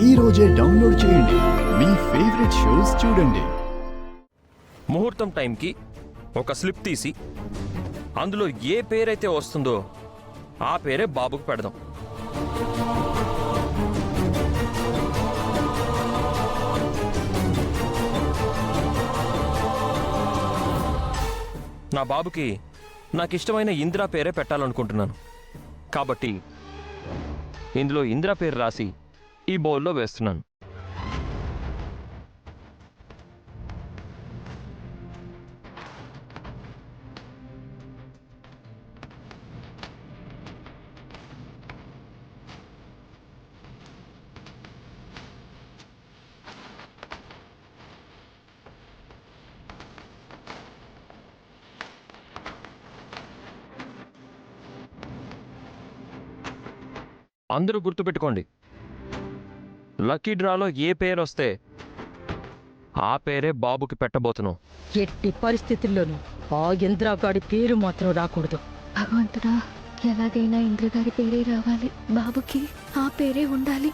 ఈ రోజే డౌన్లోడ్ చేయండి, మీ ఫేవరెట్ షోస్ చూడండి. ముహూర్తం టైంకి ఒక స్లిప్ తీసి అందులో ఏ పేరైతే వస్తుందో ఆ పేరే బాబుకు పెడదాం. నా బాబుకి నాకిష్టమైన ఇందిరా పేరే పెట్టాలనుకుంటున్నాను. కాబట్టి ఇందులో ఇందిరా పేరు రాసి ఈ బౌల్లో వేస్తున్నాను. అందరూ గుర్తుపెట్టుకోండి, లక్కీ డ్రాలో ఏ పేరు వస్తే ఆ పేరే బాబుకి పెట్టబోతున్నాం. ఎట్టి పరిస్థితుల్లోనూ ఆ ఇంద్రాగాడి పేరు మాత్రం రాకూడదు. భగవంతుడా, ఎలాగైనా ఇంద్రగారి పేరే రావాలి, బాబుకి ఆ పేరే ఉండాలి.